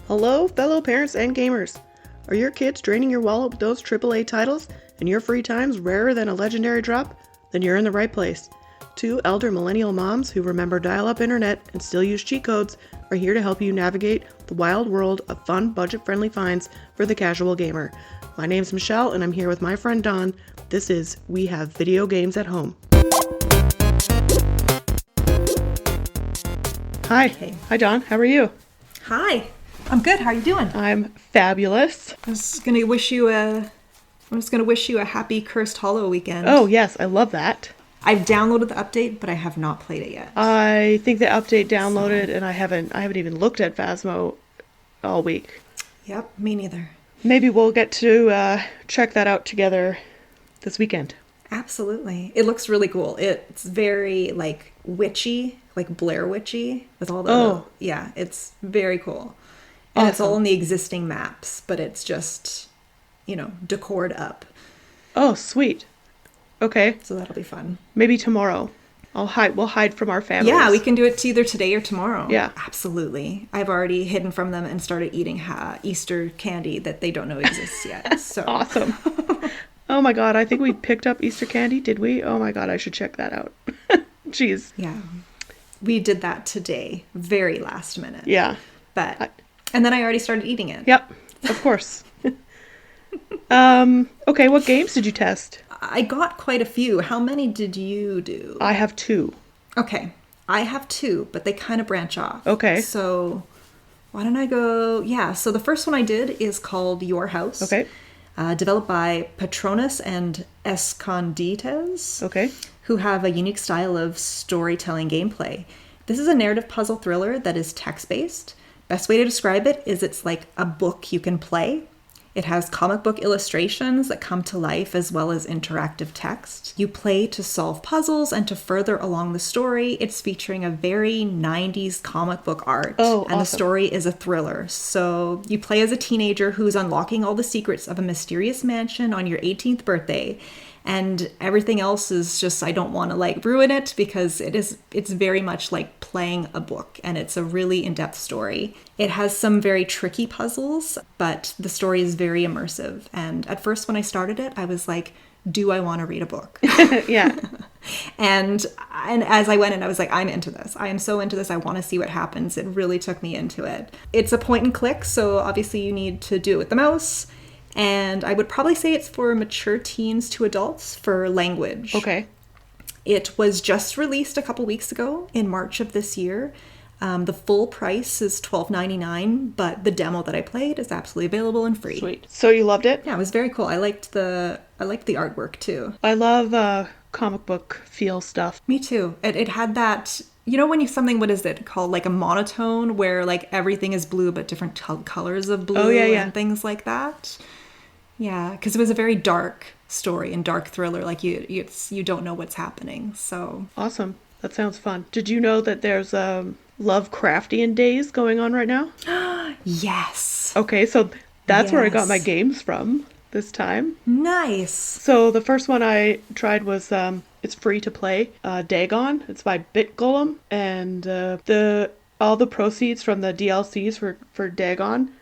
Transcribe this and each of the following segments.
Hello, fellow parents and gamers. Are your kids draining your wallet with those AAA titles and your free time's rarer than a legendary drop? Then you're in the right place. Two elder millennial moms who remember dial-up internet and still use cheat codes are here to help you navigate the wild world of fun, budget-friendly finds for the casual gamer. My name's Michelle, and I'm here with my friend Dawn. This is We Have Video Games at Home. Hi. Hey. Hi, Dawn. How are you? Hi. I'm good. How are you doing? I'm fabulous. I'm just gonna wish you a happy Cursed Hollow weekend. Oh, yes. I love that. I've downloaded the update, but I have not played it yet. I think the update downloaded, and I haven't even looked at Phasmo all week. Yep, me neither. Maybe we'll get to check that out together this weekend. Absolutely. It looks really cool. It's very, like, witchy, like Blair Witchy, with all the... Oh. Yeah, it's very cool. And Awesome. It's all in the existing maps, but it's just, decored up. Oh, sweet. Okay. So that'll be fun. Maybe tomorrow. We'll hide from our families. Yeah, we can do it either today or tomorrow. Yeah. Absolutely. I've already hidden from them and started eating Easter candy that they don't know exists yet. So Awesome. Oh my god, I think we picked up Easter candy, did we? Oh my god, I should check that out. Jeez. Yeah. We did that today, very last minute. Yeah. And then I already started eating it. Yep, of course. Okay, what games did you test? I got quite a few. How many did you do? I have 2. Okay. I have 2, but they kind of branch off. Okay. So why don't I go... Yeah, so the first one I did is called Your House. Okay. Developed by Patronus and Escondites. Okay. Who have a unique style of storytelling gameplay. This is a narrative puzzle thriller that is text-based. Best way to describe it is it's like a book you can play. It has comic book illustrations that come to life as well as interactive text. You play to solve puzzles and to further along the story. It's featuring a very 90s comic book art. Oh, and awesome. The story is a thriller. So you play as a teenager who's unlocking all the secrets of a mysterious mansion on your 18th birthday. And everything else is just, I don't want to ruin it because it's very much like playing a book, and it's a really in-depth story. It has some very tricky puzzles, but the story is very immersive. And at first when I started it, I was like, do I want to read a book? Yeah. And as I went in, I was like, I'm into this. I am so into this. I want to see what happens. It really took me into it. It's a point and click, so obviously you need to do it with the mouse. And I would probably say it's for mature teens to adults for language. Okay. It was just released a couple weeks ago in March of this year. The full price is $12.99, but the demo that I played is absolutely available and free. Sweet. So you loved it? Yeah, it was very cool. I liked the artwork too. I love comic book feel stuff. Me too. It had that, when what is it called? Like a monotone where everything is blue but different colors of blue. Oh, yeah. And things like that. Yeah, because it was a very dark story and dark thriller. You don't know what's happening. So Awesome. That sounds fun. Did you know that there's Lovecraftian days going on right now? Yes. Okay, so that's where I got Yes. my games from this time. Nice. So the first one I tried was it's free to play, Dagon. It's by BitGolem, and all the proceeds from the DLCs for Dagon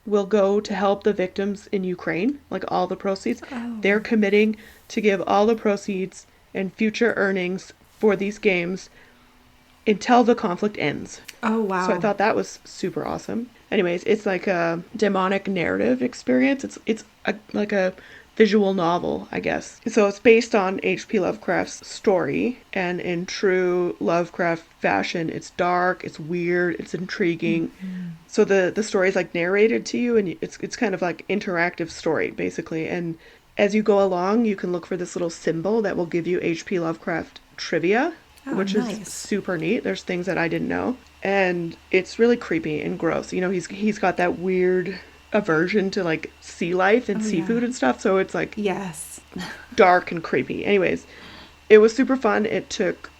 will go to help the victims in Ukraine, all the proceeds. Oh. They're committing to give all the proceeds and future earnings for these games until the conflict ends. Oh, wow. So I thought that was super awesome. Anyways, it's like a demonic narrative experience. It's like a visual novel, I guess. So it's based on H.P. Lovecraft's story, and in true Lovecraft fashion, it's dark, it's weird, it's intriguing. Mm-hmm. So the story is narrated to you, and it's kind of like interactive story, basically. And as you go along, you can look for this little symbol that will give you H.P. Lovecraft trivia, which nice. is super neat. There's things that I didn't know. And it's really creepy and gross. He's got that weird aversion to sea life and seafood and stuff, so it's yes, dark and creepy. Anyways, it was super fun. It took,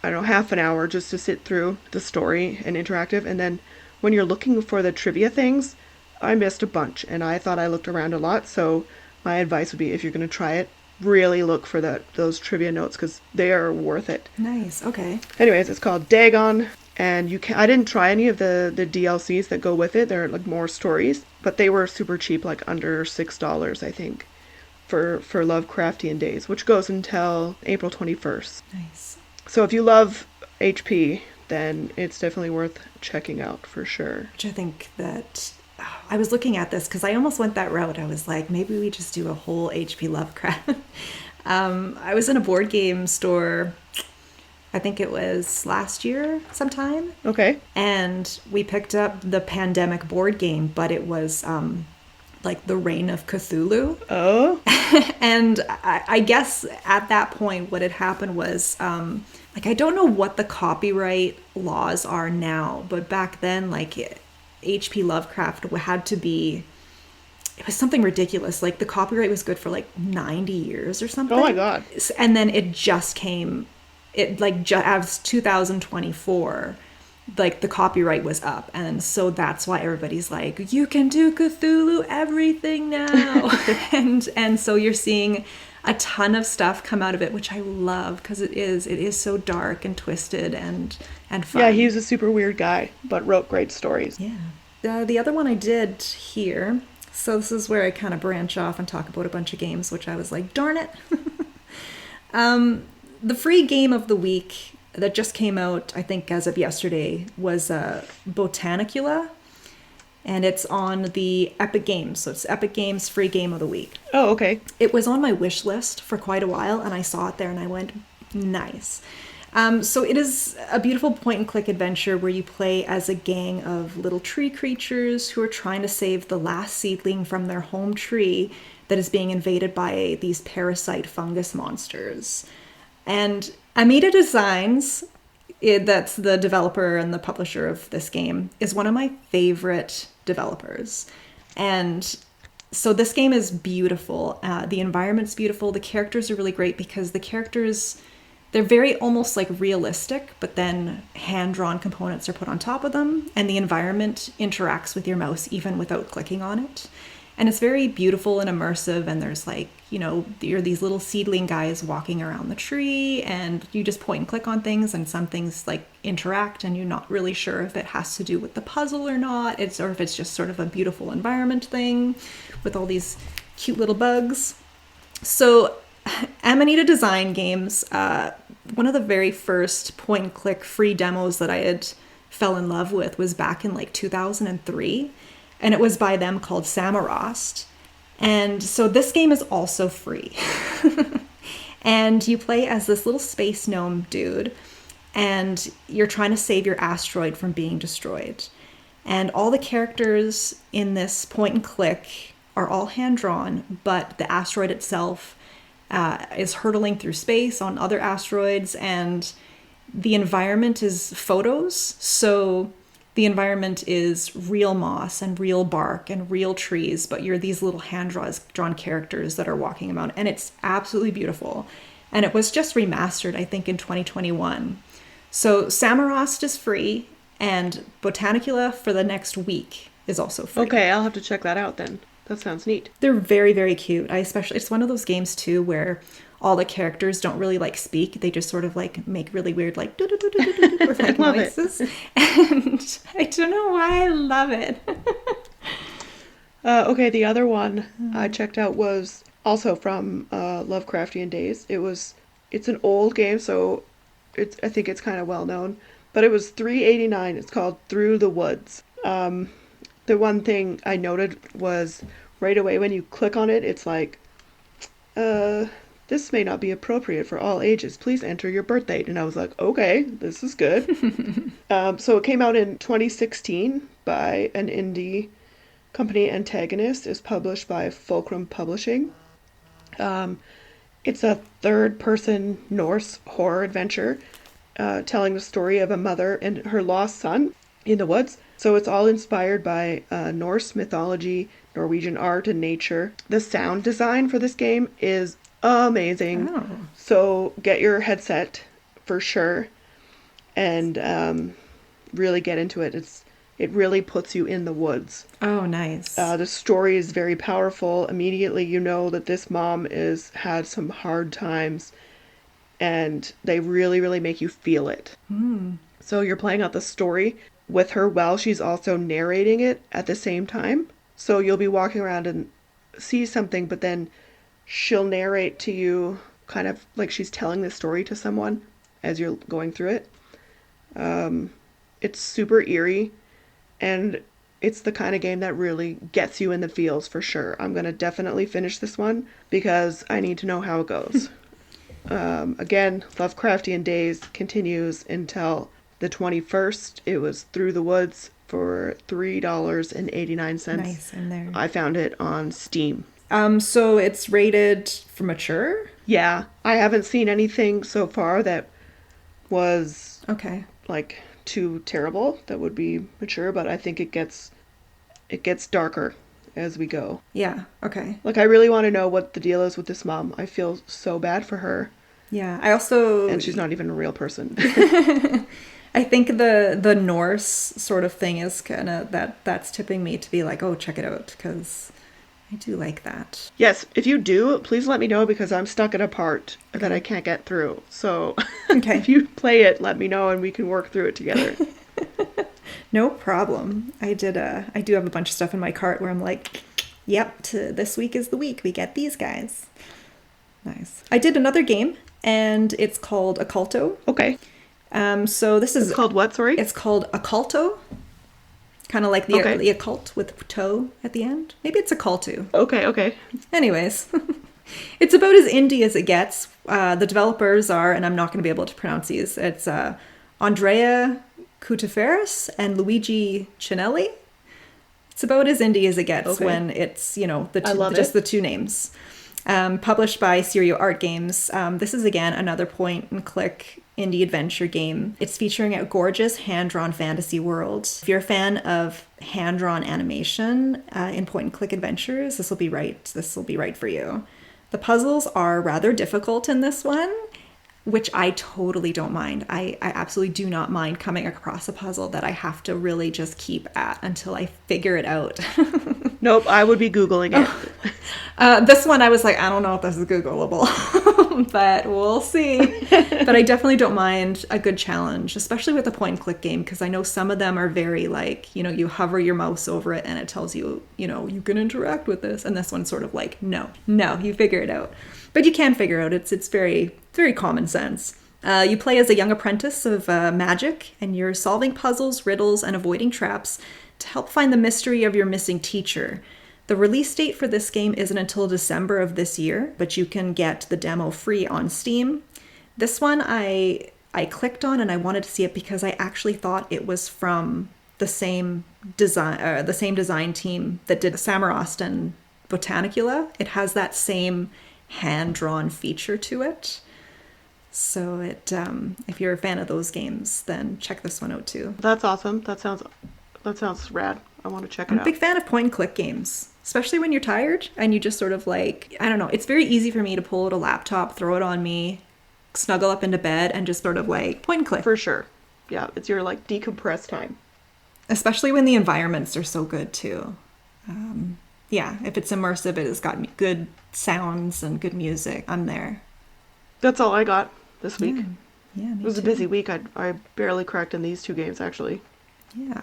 I don't know, half an hour just to sit through the story and interactive, and then when you're looking for the trivia things, I missed a bunch, and I thought I looked around a lot, so my advice would be, if you're going to try it, really look for those trivia notes because they are worth it. Nice. Okay. Anyways, it's called Dagon, and I didn't try any of the DLCs that go with it. They're like more stories, but they were super cheap, like under $6, I think, for Lovecraftian Days, which goes until April 21st. Nice. So if you love HP, then it's definitely worth checking out for sure. Which I think that I was looking at this because I almost went that route. I was like, maybe we just do a whole HP Lovecraft. I was in a board game store, I think it was last year sometime. Okay. And we picked up the Pandemic board game, but it was like the Reign of Cthulhu. Oh. And I guess at that point what had happened was like I don't know what the copyright laws are now, but back then like H.P. Lovecraft had to be, it was something ridiculous. Like the copyright was good for like 90 years or something. Oh my God. And then it just came, it like as 2024, like the copyright was up. And so that's why everybody's like, you can do Cthulhu everything now. and so you're seeing a ton of stuff come out of it, which I love because it is so dark and twisted and fun. Yeah, he was a super weird guy, but wrote great stories. Yeah. The other one I did here, so this is where I kind of branch off and talk about a bunch of games, which I was like, darn it. The free game of the week that just came out, I think as of yesterday, was Botanicula. And it's on the Epic Games. So it's Epic Games free game of the week. Oh, okay. It was on my wish list for quite a while, and I saw it there and I went, nice. So it is a beautiful point-and-click adventure where you play as a gang of little tree creatures who are trying to save the last seedling from their home tree that is being invaded by these parasite fungus monsters. And Amanita Designs, that's the developer and the publisher of this game, is one of my favorite developers. And so this game is beautiful. The environment's beautiful. The characters are really great because the characters, they're very almost like realistic, but then hand-drawn components are put on top of them, and the environment interacts with your mouse even without clicking on it. And it's very beautiful and immersive, and there's like, you know, you're these little seedling guys walking around the tree, and you just point and click on things, and some things like interact, and you're not really sure if it has to do with the puzzle or not, or if it's just sort of a beautiful environment thing with all these cute little bugs. So Amanita Design Games, one of the very first point and click free demos that I had fell in love with was back in like 2003. And it was by them called Samorost. And so this game is also free. And you play as this little space gnome dude, and you're trying to save your asteroid from being destroyed. And all the characters in this point and click are all hand-drawn, but the asteroid itself is hurtling through space on other asteroids, and the environment is photos. So the environment is real moss and real bark and real trees, but you're these little hand-drawn characters that are walking about, and it's absolutely beautiful. And it was just remastered, I think, in 2021. So Samorost is free, and Botanicula for the next week is also free. Okay, I'll have to check that out then. That sounds neat. They're very, very cute. It's one of those games too where all the characters don't really like speak. They just sort of like make really weird like do-do-do-do-do-do or like noises. And I don't know why I love it. Okay, the other one I checked out was also from Lovecraftian Days. It's an old game, so I think it's kind of well known, but it was $3.89. It's called Through the Woods. The one thing I noted was right away when you click on it, it's like, this may not be appropriate for all ages. Please enter your birth date. And I was like, okay, this is good. So it came out in 2016 by an indie company. Antagonist is published by Fulcrum Publishing. It's a third-person Norse horror adventure telling the story of a mother and her lost son in the woods. So it's all inspired by Norse mythology, Norwegian art, and nature. The sound design for this game is amazing. Oh. So get your headset for sure and really get into it. It's it really puts you in the woods. Oh, nice. The story is very powerful. Immediately you know that this mom is had some hard times, and they really, really make you feel it. So you're playing out the story with her while she's also narrating it at the same time. So you'll be walking around and see something, but then she'll narrate to you kind of like she's telling the story to someone as you're going through it. It's super eerie, and it's the kind of game that really gets you in the feels for sure. I'm going to definitely finish this one because I need to know how it goes. Again, Lovecraftian Days continues until the 21st. It was Through the Woods for $3.89. Nice in there. I found it on Steam. So it's rated for mature? Yeah, I haven't seen anything so far that was Okay. like too terrible that would be mature, but I think it gets darker as we go. Yeah, okay. Like, I really want to know what the deal is with this mom. I feel so bad for her. Yeah, I also... And she's not even a real person. I think the Norse sort of thing is kind of that's tipping me to be like, oh, check it out, because I do like that. Yes, if you do, please let me know, because I'm stuck at a part that I can't get through. So Okay. if you play it, let me know and we can work through it together. No problem. I do have a bunch of stuff in my cart where I'm like, yep, this week is the week we get these guys. Nice. I did another game, and it's called OCCULTO. Okay. So this is... It's called what, sorry? It's called OCCULTO. Kind of like the occult with toe at the end. Maybe it's OCCULTO. Okay. Anyways, it's about as indie as it gets. The developers are, and I'm not going to be able to pronounce these, it's Andrea Cutiferis and Luigi Cinelli. It's about as indie as it gets when it's, the two names. Published by Serio Art Games. This is, again, another point-and-click indie adventure game. It's featuring a gorgeous hand-drawn fantasy world. If you're a fan of hand-drawn animation in point-and-click adventures, this will be right for you. The puzzles are rather difficult in this one, which I totally don't mind. I absolutely do not mind coming across a puzzle that I have to really just keep at until I figure it out. Nope, I would be Googling it. This one I was like, I don't know if this is Googleable, but we'll see. But I definitely don't mind a good challenge, especially with a point and click game, because I know some of them are very like, you hover your mouse over it and it tells you, you can interact with this. And this one's sort of like, no, you figure it out. But you can figure out. It's very, very common sense. You play as a young apprentice of magic, and you're solving puzzles, riddles, and avoiding traps to help find the mystery of your missing teacher. The release date for this game isn't until December of this year, but you can get the demo free on Steam. This one I clicked on and I wanted to see it because I actually thought it was from the same design team that did Samorost and Botanicula. It has that same hand-drawn feature to it. So if you're a fan of those games, then check this one out too. That's awesome. That sounds rad. I want to check it out. I'm a big fan of point and click games, especially when you're tired and you just sort of like, I don't know, it's very easy for me to pull out a laptop, throw it on me, snuggle up into bed, and just sort of like point and click. For sure. Yeah, it's your like decompress time. Especially when the environments are so good too. Yeah, if it's immersive, it's got good sounds and good music. I'm there. That's all I got this week. Yeah, it was a busy week. I barely cracked in these two games, actually. Yeah,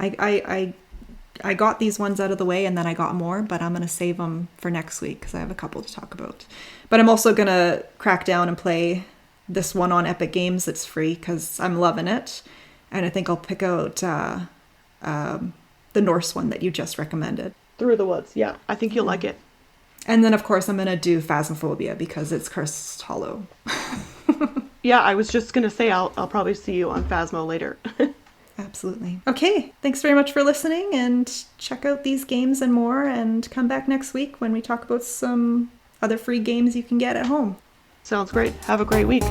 I got these ones out of the way, and then I got more, but I'm going to save them for next week because I have a couple to talk about. But I'm also going to crack down and play this one on Epic Games that's free because I'm loving it. And I think I'll pick out the Norse one that you just recommended. Through the Woods, yeah. I think you'll like it. And then, of course, I'm going to do Phasmophobia because it's Cursed Hollow. Yeah, I was just going to say I'll probably see you on Phasmo later. Absolutely. Okay, thanks very much for listening, and check out these games and more, and come back next week when we talk about some other free games you can get at home. Sounds great. Have a great week.